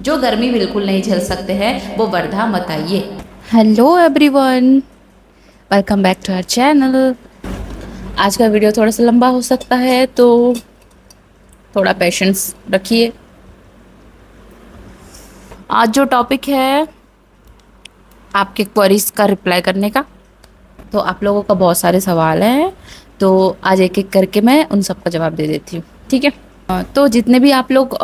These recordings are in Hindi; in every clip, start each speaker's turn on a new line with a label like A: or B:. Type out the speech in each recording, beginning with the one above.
A: जो गर्मी बिल्कुल नहीं झेल सकते हैं वो वर्धा मत आइए।
B: Hello everyone, welcome back to our channel. आज का वीडियो थोड़ा सा लंबा हो सकता है तो थोड़ा पेशेंस रखिए। आज जो टॉपिक है आपके क्वेरीज का रिप्लाई करने का, तो आप लोगों का बहुत सारे सवाल हैं, तो आज एक एक करके मैं उन सब का जवाब दे देती हूँ, ठीक है। तो जितने भी आप लोग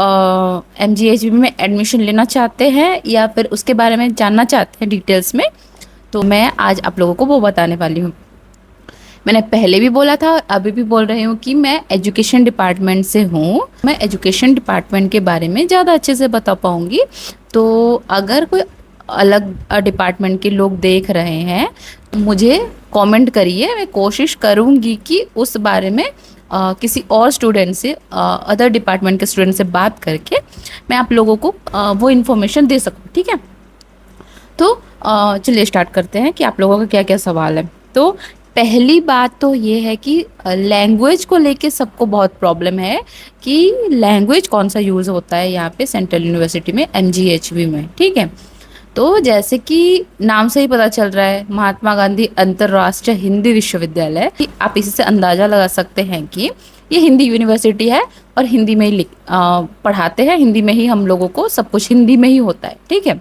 B: MGHB में एडमिशन लेना चाहते हैं या फिर उसके बारे में जानना चाहते हैं डिटेल्स में, तो मैं आज आप लोगों को वो बताने वाली हूँ। मैंने पहले भी बोला था, अभी भी बोल रही हूँ कि मैं एजुकेशन डिपार्टमेंट से हूँ। मैं एजुकेशन डिपार्टमेंट के बारे में ज़्यादा अच्छे से बता पाऊँगी। तो अगर कोई अलग डिपार्टमेंट के लोग देख रहे हैं तो मुझे कमेंट करिए, मैं कोशिश करूँगी कि उस बारे में किसी और स्टूडेंट से, अदर डिपार्टमेंट के स्टूडेंट से बात करके मैं आप लोगों को वो इन्फॉर्मेशन दे सकूँ, ठीक है। तो चलिए स्टार्ट करते हैं कि आप लोगों का क्या क्या सवाल है। तो पहली बात तो ये है कि लैंग्वेज को लेके सबको बहुत प्रॉब्लम है कि लैंग्वेज कौन सा यूज़ होता है यहाँ पे सेंट्रल यूनिवर्सिटी में MGHB में, ठीक है। तो जैसे कि नाम से ही पता चल रहा है, महात्मा गांधी अंतर्राष्ट्रीय हिंदी विश्वविद्यालय, कि आप इसी से अंदाज़ा लगा सकते हैं कि ये हिंदी यूनिवर्सिटी है और हिंदी में ही पढ़ाते हैं, हिंदी में ही हम लोगों को सब कुछ हिंदी में ही होता है, ठीक है।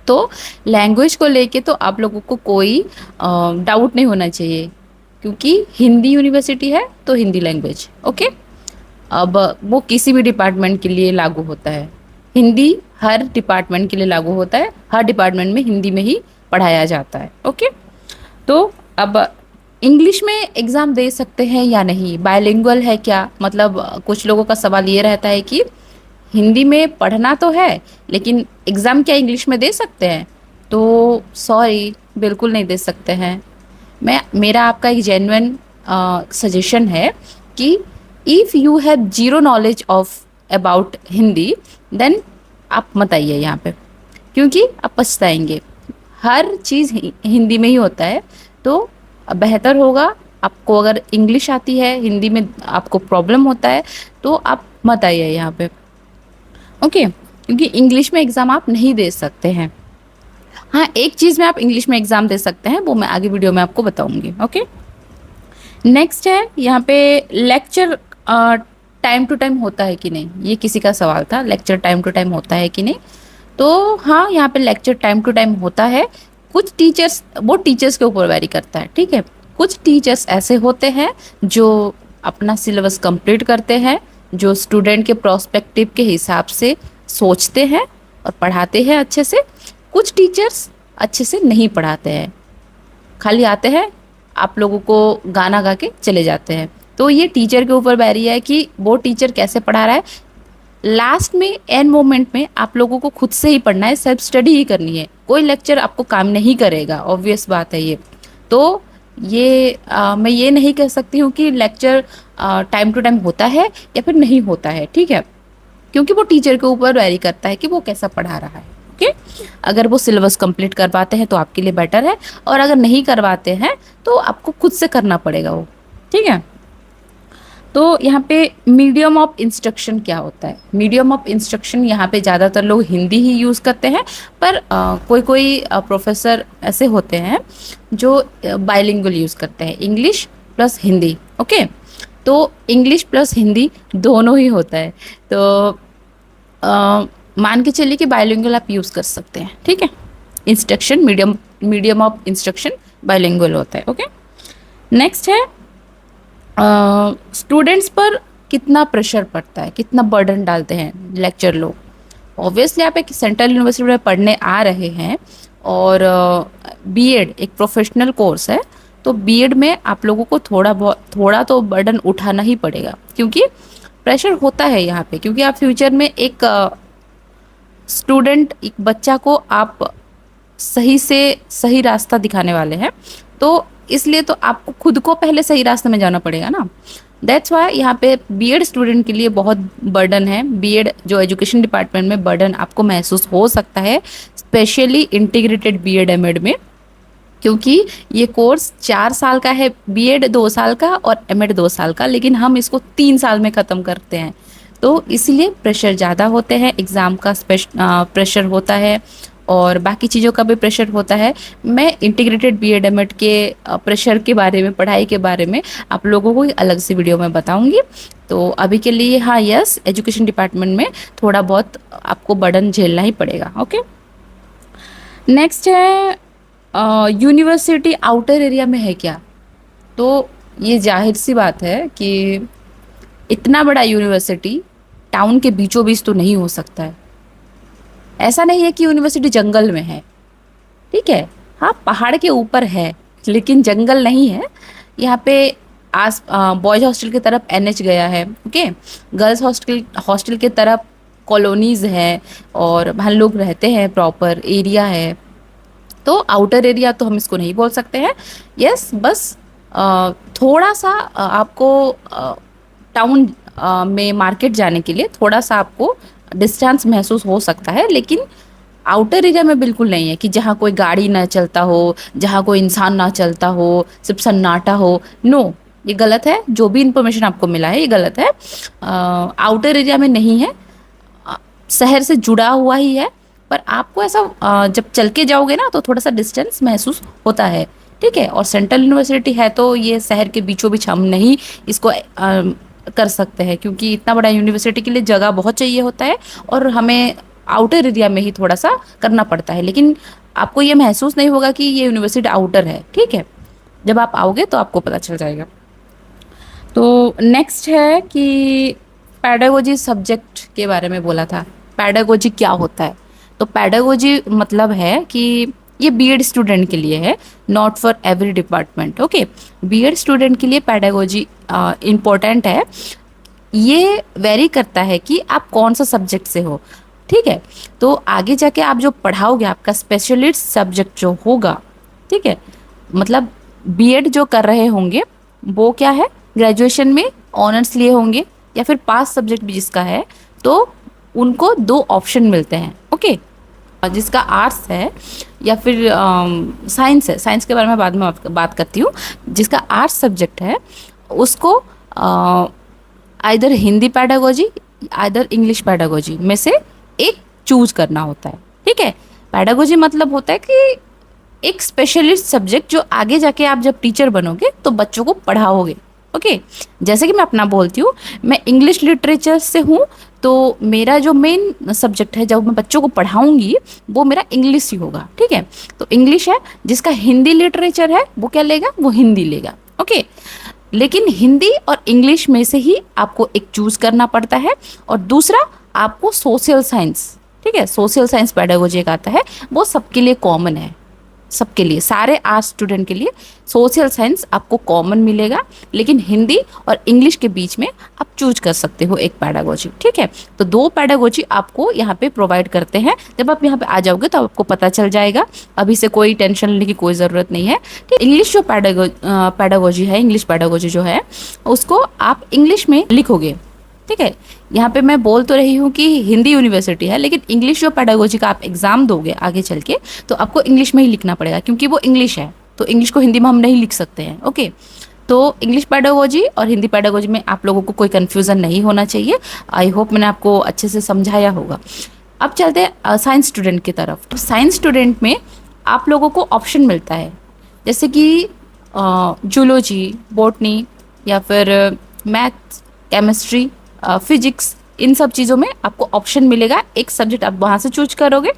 B: तो लैंग्वेज को लेके तो आप लोगों को कोई डाउट नहीं होना चाहिए, क्योंकि हिंदी यूनिवर्सिटी है तो हिंदी लैंग्वेज, ओके। अब वो किसी भी डिपार्टमेंट के लिए लागू होता है, हिंदी हर डिपार्टमेंट के लिए लागू होता है, हर डिपार्टमेंट में हिंदी में ही पढ़ाया जाता है, ओके। तो अब इंग्लिश में एग्ज़ाम दे सकते हैं या नहीं, बायलिंगुअल है क्या, मतलब कुछ लोगों का सवाल ये रहता है कि हिंदी में पढ़ना तो है लेकिन एग्ज़ाम क्या इंग्लिश में दे सकते हैं, तो सॉरी, बिल्कुल नहीं दे सकते हैं। मेरा आपका एक जेन्युइन सजेशन है कि if you have zero knowledge of about Hindi, then आप मत आइए यहाँ पे, क्योंकि आप पछताएंगे। हर चीज़ हिंदी में ही होता है, तो बेहतर होगा आपको, अगर इंग्लिश आती है हिंदी में आपको प्रॉब्लम होता है तो आप मत आइए यहाँ पे, ओके। क्योंकि इंग्लिश में एग्ज़ाम आप नहीं दे सकते हैं। हाँ, एक चीज़ में आप इंग्लिश में एग्ज़ाम दे सकते हैं, वो मैं आगे वीडियो में आपको बताऊंगी, ओके। नेक्स्ट है यहाँ पे लेक्चर टाइम टू टाइम होता है कि नहीं, ये किसी का सवाल था, लेक्चर टाइम टू टाइम होता है कि नहीं। तो हाँ, यहाँ पे लेक्चर टाइम टू टाइम होता है। कुछ टीचर्स, वो टीचर्स के ऊपर वेरी करता है, ठीक है। कुछ टीचर्स ऐसे होते हैं जो अपना सिलेबस कंप्लीट करते हैं, जो स्टूडेंट के प्रोस्पेक्टिव के हिसाब से सोचते हैं और पढ़ाते हैं अच्छे से। कुछ टीचर्स अच्छे से नहीं पढ़ाते हैं, खाली आते हैं, आप लोगों को गाना गा के चले जाते हैं। तो ये टीचर के ऊपर बैरी है कि वो टीचर कैसे पढ़ा रहा है। लास्ट में एंड मोमेंट में आप लोगों को खुद से ही पढ़ना है, सेल्फ स्टडी ही करनी है, कोई लेक्चर आपको काम नहीं करेगा, ऑब्वियस बात है ये। तो ये मैं ये नहीं कह सकती हूँ कि लेक्चर टाइम टू टाइम होता है या फिर नहीं होता है, ठीक है, क्योंकि वो टीचर के ऊपर वेरी करता है कि वो कैसा पढ़ा रहा है, ओके। अगर वो सिलेबस कंप्लीट करवाते हैं तो आपके लिए बेटर है, और अगर नहीं करवाते हैं तो आपको खुद से करना पड़ेगा वो, ठीक है। तो यहाँ पे मीडियम ऑफ इंस्ट्रक्शन क्या होता है, मीडियम ऑफ इंस्ट्रक्शन यहाँ पे ज़्यादातर लोग हिंदी ही यूज़ करते हैं, पर कोई कोई प्रोफेसर ऐसे होते हैं जो बाइलिंगुअल यूज़ करते हैं, इंग्लिश प्लस हिंदी, ओके। तो इंग्लिश प्लस हिंदी दोनों ही होता है, तो मान के चलिए कि बाइलिंगुअल आप यूज़ कर सकते हैं, ठीक है। Instruction medium of instruction bilingual होता है, ओके। नेक्स्ट है स्टूडेंट्स पर कितना प्रेशर पड़ता है, कितना बर्डन डालते हैं लेक्चर लोग। ऑब्वियसली आप एक सेंट्रल यूनिवर्सिटी में पढ़ने आ रहे हैं और बीएड एक प्रोफेशनल कोर्स है, तो बीएड में आप लोगों को थोड़ा तो बर्डन उठाना ही पड़ेगा, क्योंकि प्रेशर होता है यहाँ पे, क्योंकि आप फ्यूचर में एक स्टूडेंट, एक बच्चा को आप सही से सही रास्ता दिखाने वाले हैं, तो इसलिए तो आपको खुद को पहले सही रास्ते में जाना पड़ेगा ना। दैट्स वाई यहाँ पे बीएड स्टूडेंट के लिए बहुत बर्डन है। बीएड जो एजुकेशन डिपार्टमेंट में बर्डन आपको महसूस हो सकता है, स्पेशली इंटीग्रेटेड बीएड एमएड में, क्योंकि ये कोर्स 4 साल का है, बीएड 2 साल का और एमएड 2 साल का, लेकिन हम इसको 3 साल में ख़त्म करते हैं। तो इसलिए प्रेशर ज़्यादा होते हैं, एग्ज़ाम का प्रेशर होता है और बाकी चीज़ों का भी प्रेशर होता है। मैं इंटीग्रेटेड बीएड एमएड के प्रेशर के बारे में, पढ़ाई के बारे में आप लोगों को एक अलग से वीडियो में बताऊंगी। तो अभी के लिए हाँ, यस, एजुकेशन डिपार्टमेंट में थोड़ा बहुत आपको बर्डन झेलना ही पड़ेगा। ओके, नेक्स्ट है यूनिवर्सिटी आउटर एरिया में है क्या? तो ये जाहिर सी बात है कि इतना बड़ा यूनिवर्सिटी टाउन के बीचों बीच तो नहीं हो सकता है। ऐसा नहीं है कि यूनिवर्सिटी जंगल में है, ठीक है, हाँ पहाड़ के ऊपर है लेकिन जंगल नहीं है। यहाँ पे बॉयज हॉस्टल की तरफ एनएच गया है, ओके, गर्ल्स हॉस्टल की तरफ कॉलोनीज है और वहाँ लोग रहते हैं, प्रॉपर एरिया है। तो आउटर एरिया तो हम इसको नहीं बोल सकते हैं। यस, बस थोड़ा सा आपको टाउन में मार्केट जाने के लिए थोड़ा सा आपको डिस्टेंस महसूस हो सकता है, लेकिन आउटर एरिया में बिल्कुल नहीं है कि जहाँ कोई गाड़ी ना चलता हो, जहाँ कोई इंसान ना चलता हो, सिर्फ सन्नाटा हो। नो, ये गलत है। जो भी इंफॉर्मेशन आपको मिला है ये गलत है। आउटर एरिया में नहीं है, शहर से जुड़ा हुआ ही है, पर आपको ऐसा जब चल के जाओगे ना तो थोड़ा सा डिस्टेंस महसूस होता है, ठीक है। और सेंट्रल यूनिवर्सिटी है तो ये शहर के बीचों बीच हम नहीं इसको कर सकते हैं, क्योंकि इतना बड़ा यूनिवर्सिटी के लिए जगह बहुत चाहिए होता है और हमें आउटर एरिया में ही थोड़ा सा करना पड़ता है। लेकिन आपको ये महसूस नहीं होगा कि ये यूनिवर्सिटी आउटर है, ठीक है। जब आप आओगे तो आपको पता चल जाएगा। तो नेक्स्ट है कि पैडागोजी सब्जेक्ट के बारे में बोला था। पैडागोजी क्या होता है? तो पैडागोजी मतलब है कि ये बीएड स्टूडेंट के लिए है, not for every department. Okay, BEd student के लिए पैडागोजी इम्पोर्टेंट है। ये वेरी करता है कि आप कौन सा सब्जेक्ट से हो, ठीक है। तो आगे जाके आप जो पढ़ाओगे, आपका स्पेशलिस्ट सब्जेक्ट जो होगा, ठीक है, मतलब बीएड जो कर रहे होंगे वो क्या है, ग्रेजुएशन में ऑनर्स लिए होंगे या फिर पास सब्जेक्ट भी जिसका है, तो उनको 2 ऑप्शन मिलते हैं। ओके, जिसका आर्ट्स है या फिर साइंस है, साइंस के बारे में बाद में बात करती हूँ। जिसका आर्ट्स सब्जेक्ट है उसको either Hindi pedagogy either English pedagogy में से एक चूज करना होता है, ठीक है। पैडागोजी मतलब होता है कि एक स्पेशलिस्ट सब्जेक्ट जो आगे जाके आप जब टीचर बनोगे तो बच्चों को पढ़ाओगे। ओके, जैसे कि मैं अपना बोलती हूँ, मैं इंग्लिश लिटरेचर से हूँ, तो मेरा जो मेन सब्जेक्ट है जब मैं बच्चों को पढ़ाऊंगी वो मेरा इंग्लिश ही होगा, ठीक है। तो इंग्लिश है। जिसका हिंदी लिटरेचर है वो क्या लेगा, वो हिंदी लेगा। ओके, लेकिन हिंदी और इंग्लिश में से ही आपको एक चूज करना पड़ता है। और दूसरा आपको सोशल साइंस, ठीक है, सोशल साइंस पैडागोजी एक आता है, वो सबके लिए कॉमन है, सबके लिए, सारे आर्ट्स स्टूडेंट के लिए सोशल साइंस आपको कॉमन मिलेगा। लेकिन हिंदी और इंग्लिश के बीच में आप चूज कर सकते हो एक पैडागोजी, ठीक है। तो 2 पैडागोजी आपको यहाँ पे प्रोवाइड करते हैं। जब आप यहाँ पे आ जाओगे तो आपको पता चल जाएगा, अभी से कोई टेंशन लेने की कोई ज़रूरत नहीं है, ठीक। इंग्लिश जो पैडागोजी है, इंग्लिश पैडागोजी जो है उसको आप इंग्लिश में लिखोगे, ठीक है। यहाँ पे मैं बोल तो रही हूँ कि हिंदी यूनिवर्सिटी है, लेकिन इंग्लिश जो पैडागोजी का आप एग्जाम दोगे आगे चल के तो आपको इंग्लिश में ही लिखना पड़ेगा, क्योंकि वो इंग्लिश है, तो इंग्लिश को हिंदी में हम नहीं लिख सकते हैं। ओके, तो इंग्लिश पैडागोजी और हिंदी पैडागोजी में आप लोगों को कोई कन्फ्यूज़न नहीं होना चाहिए। आई होप मैंने आपको अच्छे से समझाया होगा। अब चलते हैं साइंस स्टूडेंट की तरफ। तो साइंस स्टूडेंट में आप लोगों को ऑप्शन मिलता है, जैसे कि जूलॉजी, बॉटनी या फिर मैथ्स, केमिस्ट्री, फिजिक्स, इन सब चीज़ों में आपको ऑप्शन मिलेगा। एक सब्जेक्ट आप वहाँ से चूज करोगे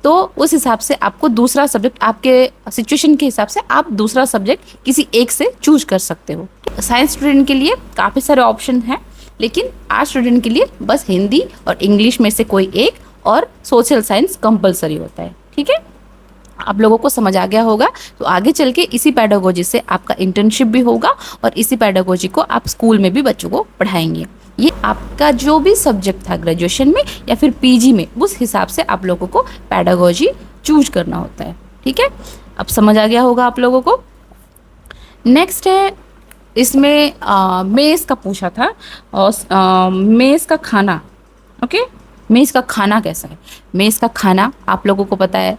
B: तो उस हिसाब से आपको दूसरा सब्जेक्ट, आपके सिचुएशन के हिसाब से आप दूसरा सब्जेक्ट किसी एक से चूज कर सकते हो। साइंस स्टूडेंट के लिए काफ़ी सारे ऑप्शन हैं, लेकिन आर्ट्स स्टूडेंट के लिए बस हिंदी और इंग्लिश में से कोई एक, और सोशल साइंस कंपलसरी होता है, ठीक है। आप लोगों को समझ आ गया होगा। तो आगे चल के इसी पैडागोजी से आपका इंटर्नशिप भी होगा और इसी पैडागोजी को आप स्कूल में भी बच्चों को पढ़ाएंगे। ये आपका जो भी सब्जेक्ट था ग्रेजुएशन में या फिर पीजी में, उस हिसाब से आप लोगों को पैडागोजी चूज करना होता है, ठीक है। अब समझ आ गया होगा आप लोगों को। नेक्स्ट है, इसमें मेस का पूछा था, और मेस का खाना। ओके, मेस का खाना कैसा है? मेस का खाना आप लोगों को पता है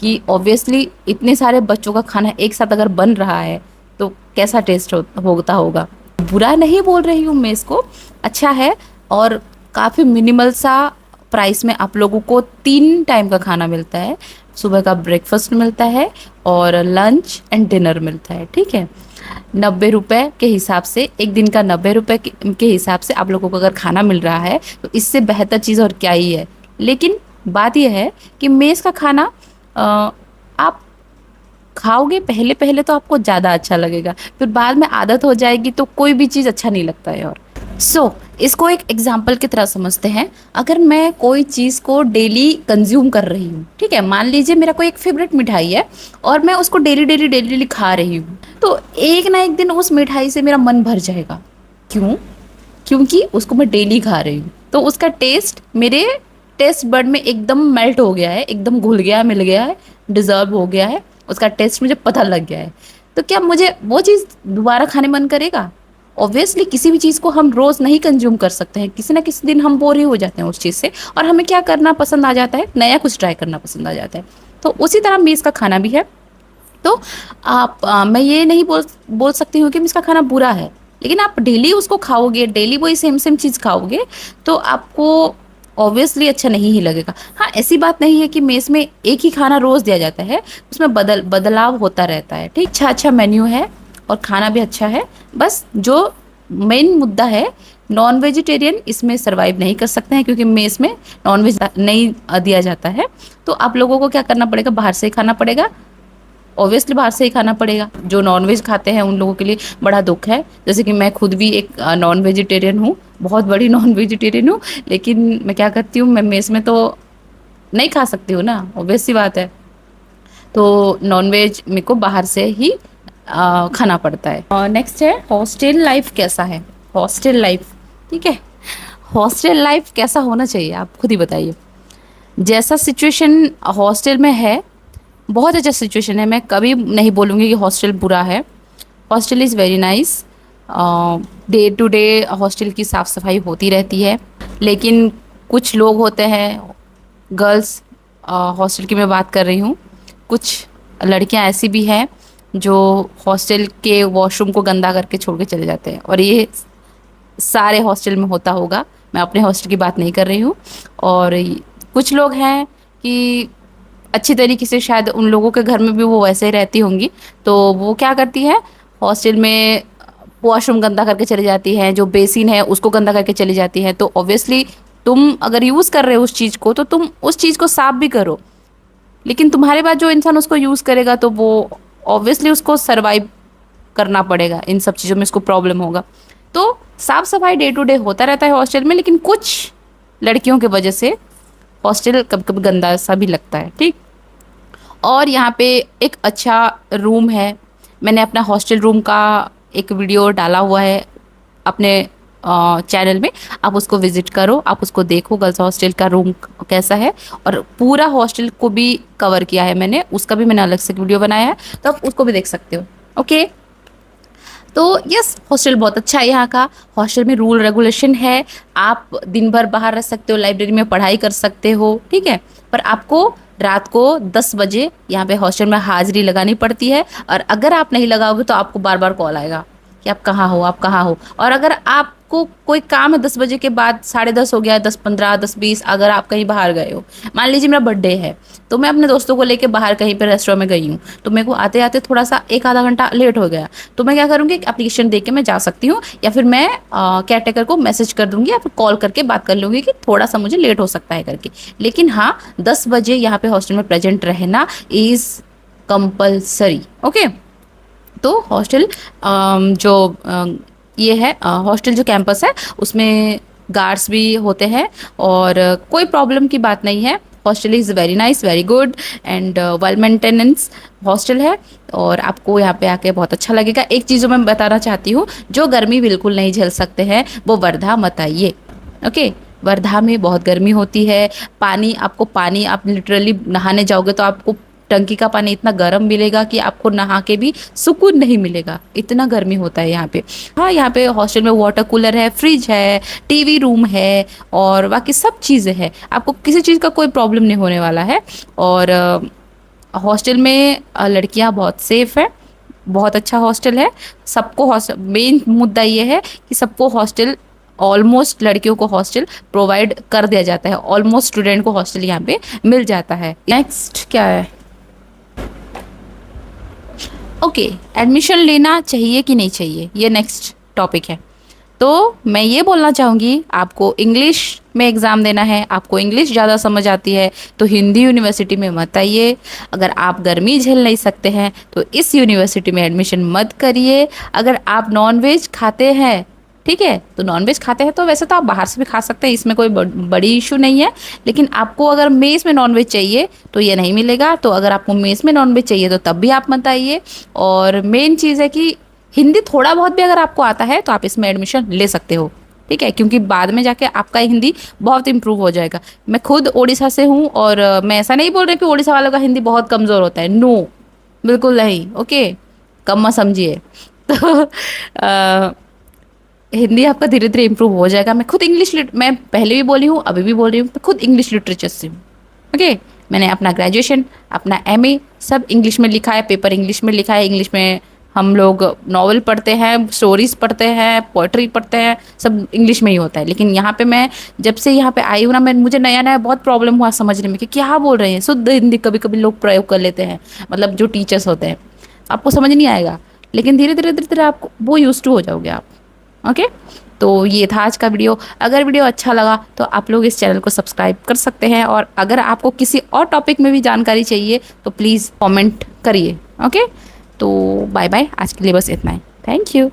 B: कि ऑब्वियसली इतने सारे बच्चों का खाना एक साथ अगर बन रहा है तो कैसा टेस्ट होता होगा। बुरा नहीं बोल रही हूँ मेस को, अच्छा है। और काफ़ी मिनिमल सा प्राइस में आप लोगों को 3 टाइम का खाना मिलता है। सुबह का ब्रेकफास्ट मिलता है और लंच एंड डिनर मिलता है, ठीक है। 90 रुपये के हिसाब से, एक दिन का 90 रुपये के हिसाब से आप लोगों को अगर खाना मिल रहा है तो इससे बेहतर चीज़ और क्या ही है। लेकिन बात यह है कि मेस का खाना आप खाओगे, पहले पहले तो आपको ज़्यादा अच्छा लगेगा, फिर बाद में आदत हो जाएगी तो कोई भी चीज़ अच्छा नहीं लगता है। और इसको एक एग्जाम्पल की तरह समझते हैं। अगर मैं कोई चीज़ को डेली कंज्यूम कर रही हूँ, ठीक है, मान लीजिए मेरा कोई एक फेवरेट मिठाई है और मैं उसको डेली डेली डेली डेली खा रही हूँ, तो एक ना एक दिन उस मिठाई से मेरा मन भर जाएगा। क्यों? क्योंकि उसको मैं डेली खा रही हूँ, तो उसका टेस्ट मेरे टेस्ट बड में एकदम मेल्ट हो गया है, एकदम घुल गया, मिल गया है, डिजर्व हो गया है, उसका टेस्ट मुझे पता लग गया है। तो क्या मुझे वो चीज़ दोबारा खाने मन करेगा? ऑब्वियसली किसी भी चीज़ को हम रोज़ नहीं कंज्यूम कर सकते हैं, किसी ना किसी दिन हम बोर ही हो जाते हैं उस चीज़ से, और हमें क्या करना पसंद आ जाता है, नया कुछ ट्राई करना पसंद आ जाता है। तो उसी तरह मेस का खाना भी है। तो मैं ये नहीं बोल सकती हूँ कि इसका खाना बुरा है, लेकिन आप डेली उसको खाओगे, डेली वही सेम सेम चीज़ खाओगे तो आपको ऑब्वियसली अच्छा नहीं ही लगेगा। हाँ, ऐसी बात नहीं है कि मेस में एक ही खाना रोज़ दिया जाता है, उसमें बदलाव होता रहता है, ठीक। अच्छा मेन्यू है और खाना भी अच्छा है। बस जो मेन मुद्दा है, नॉन वेजिटेरियन इसमें सरवाइव नहीं कर सकते हैं क्योंकि मेस में नॉन वेज नहीं दिया जाता है। तो आप लोगों को क्या करना पड़ेगा, बाहर से ही खाना पड़ेगा। ऑब्वियसली बाहर से ही खाना पड़ेगा। जो नॉन वेज खाते हैं उन लोगों के लिए बड़ा दुख है, जैसे कि मैं खुद भी एक नॉन वेजिटेरियन हूँ, बहुत बड़ी नॉन वेजिटेरियन हूँ, लेकिन मैं क्या करती हूँ, मैं मेस में तो नहीं खा सकती हूँ ना, ऑब्वियस सी बात है। तो नॉन वेज मेरे को बाहर से ही खाना पड़ता है। और नेक्स्ट है हॉस्टल लाइफ कैसा है। हॉस्टल लाइफ, ठीक है, हॉस्टल लाइफ कैसा होना चाहिए आप खुद ही बताइए। जैसा सिचुएशन हॉस्टल में है, बहुत अच्छा सिचुएशन है, मैं कभी नहीं बोलूँगी कि हॉस्टल बुरा है। Hostel is very nice. Day to day hostel की साफ़ सफाई होती रहती है, लेकिन कुछ लोग होते हैं, गर्ल्स हॉस्टल की मैं बात कर रही हूँ, कुछ लड़कियां ऐसी भी हैं जो हॉस्टल के वॉशरूम को गंदा करके छोड़ के चले जाते हैं, और ये सारे हॉस्टल में होता होगा, मैं अपने हॉस्टल की बात नहीं कर रही हूँ। और कुछ लोग हैं कि अच्छी तरीके से, शायद उन लोगों के घर में भी वो वैसे ही रहती होंगी, तो वो क्या करती है, हॉस्टल में वॉशरूम गंदा करके चली जाती हैं, जो बेसिन है उसको गंदा करके चली जाती हैं। तो ऑब्वियसली तुम अगर यूज़ कर रहे हो उस चीज़ को, तो तुम उस चीज़ को साफ भी करो, लेकिन तुम्हारे बाद जो इंसान उसको यूज़ करेगा तो वो ऑब्वियसली उसको सरवाइव करना पड़ेगा, इन सब चीज़ों में इसको प्रॉब्लम होगा। तो साफ सफाई डे टू डे होता रहता है हॉस्टल में, लेकिन कुछ लड़कियों की वजह से हॉस्टल कभी कभी गंदा सा भी लगता है, ठीक। और यहाँ पे एक अच्छा रूम है, मैंने अपना हॉस्टल रूम का एक वीडियो डाला हुआ है अपने चैनल में, आप उसको विजिट करो, आप उसको देखो, गर्ल्स हॉस्टल का रूम कैसा है, और पूरा हॉस्टल को भी कवर किया है मैंने, उसका भी मैंने अलग से वीडियो बनाया है, तो आप उसको भी देख सकते हो। ओके, तो यस, हॉस्टल बहुत अच्छा है यहाँ का। हॉस्टल में रूल रेगुलेशन है, आप दिन भर बाहर रह सकते हो, लाइब्रेरी में पढ़ाई कर सकते हो, ठीक है, पर आपको रात को 10 बजे यहाँ पे हॉस्टल में हाजिरी लगानी पड़ती है, और अगर आप नहीं लगाओगे तो आपको बार बार कॉल आएगा कि आप कहाँ हो, आप कहाँ हो। और अगर आपको कोई काम है 10 बजे के बाद, 10:30 हो गया, 10:15, 10:20, अगर आप कहीं बाहर गए हो, मान लीजिए मेरा बर्थडे है, तो मैं अपने दोस्तों को लेके बाहर कहीं पे रेस्टोरेंट में गई हूँ, तो मेरे को आते आते थोड़ा सा 1-आधा घंटा लेट हो गया, तो मैं क्या करूँगी, एक एप्लीकेशन दे के मैं जा सकती हूँ, या फिर मैं केयर टेकर को मैसेज कर दूँगी या फिर कॉल करके बात कर लूँगी कि थोड़ा सा मुझे लेट हो सकता है करके। लेकिन हाँ, 10 बजे यहाँ पे हॉस्टल में प्रेजेंट रहना इज़ कंपल्सरी। ओके, तो हॉस्टल ये है, हॉस्टल जो कैंपस है उसमें गार्ड्स भी होते हैं, और कोई प्रॉब्लम की बात नहीं है। Hostel is very nice, very good and well maintenance hostel है, और आपको यहाँ पे आके बहुत अच्छा लगेगा। एक चीज़ मैं बताना चाहती हूँ, जो गर्मी बिल्कुल नहीं झेल सकते हैं वो वर्धा मत आइए। ओके, वर्धा में बहुत गर्मी होती है, पानी आप लिटरली नहाने जाओगे तो आपको टंकी का पानी इतना गर्म मिलेगा कि आपको नहा के भी सुकून नहीं मिलेगा, इतना गर्मी होता है यहाँ पे। हाँ, यहाँ पे हॉस्टल में वाटर कूलर है, फ्रिज है, टीवी रूम है, और बाकी सब चीज़ें हैं, आपको किसी चीज़ का कोई प्रॉब्लम नहीं होने वाला है। और हॉस्टल में लड़कियाँ बहुत सेफ़ है, बहुत अच्छा हॉस्टल है। सबको मेन मुद्दा ये है कि सबको हॉस्टल ऑलमोस्ट लड़कियों को हॉस्टल प्रोवाइड कर दिया जाता है, ऑलमोस्ट स्टूडेंट को हॉस्टल यहाँ पे मिल जाता है। नेक्स्ट क्या है, ओके, एडमिशन लेना चाहिए कि नहीं चाहिए, ये नेक्स्ट टॉपिक है। तो मैं ये बोलना चाहूँगी, आपको इंग्लिश में एग्ज़ाम देना है, आपको इंग्लिश ज़्यादा समझ आती है तो हिंदी यूनिवर्सिटी में मत आइए। अगर आप गर्मी झेल नहीं सकते हैं तो इस यूनिवर्सिटी में एडमिशन मत करिए। अगर आप नॉनवेज खाते हैं, ठीक है, तो नॉनवेज खाते हैं तो वैसे तो आप बाहर से भी खा सकते हैं, इसमें कोई बड़ी इशू नहीं है। लेकिन आपको अगर मेस में नॉनवेज चाहिए तो ये नहीं मिलेगा। तो अगर आपको मेस में नॉनवेज चाहिए तो तब भी आप मत आइए। और मेन चीज़ है कि हिंदी थोड़ा बहुत भी अगर आपको आता है तो आप इसमें एडमिशन ले सकते हो, ठीक है, क्योंकि बाद में जाके आपका हिंदी बहुत इंप्रूव हो जाएगा। मैं खुद उड़ीसा से हूँ और मैं ऐसा नहीं बोल रही कि उड़ीसा वालों का हिंदी बहुत कमज़ोर होता है, नो, बिल्कुल नहीं, ओके, कम मत समझिए। तो हिंदी आपका धीरे धीरे इंप्रूव हो जाएगा। मैं खुद मैं पहले भी बोली हूँ, अभी भी बोल रही हूँ, मैं खुद इंग्लिश लिटरेचर से हूँ, ओके। मैंने अपना ग्रेजुएशन, अपना एमए सब इंग्लिश में लिखा है, पेपर इंग्लिश में लिखा है। इंग्लिश में हम लोग नॉवल पढ़ते हैं, स्टोरीज पढ़ते हैं, पोइट्री पढ़ते हैं, सब इंग्लिश में ही होता है। लेकिन यहाँ पे मैं जब से यहाँ पे आई हूँ ना, मैं मुझे नया नया बहुत प्रॉब्लम हुआ समझने में कि क्या बोल रहे हैं। शुद्ध हिंदी कभी कभी लोग प्रयोग कर लेते हैं, मतलब जो टीचर्स होते हैं, आपको समझ नहीं आएगा। लेकिन धीरे धीरे धीरे धीरे आप वो यूज टू हो जाओगे आप, ओके। तो ये था आज का वीडियो। अगर वीडियो अच्छा लगा तो आप लोग इस चैनल को सब्सक्राइब कर सकते हैं। और अगर आपको किसी और टॉपिक में भी जानकारी चाहिए तो प्लीज़ कमेंट करिए, ओके। तो बाय बाय, आज के लिए बस इतना ही, थैंक यू।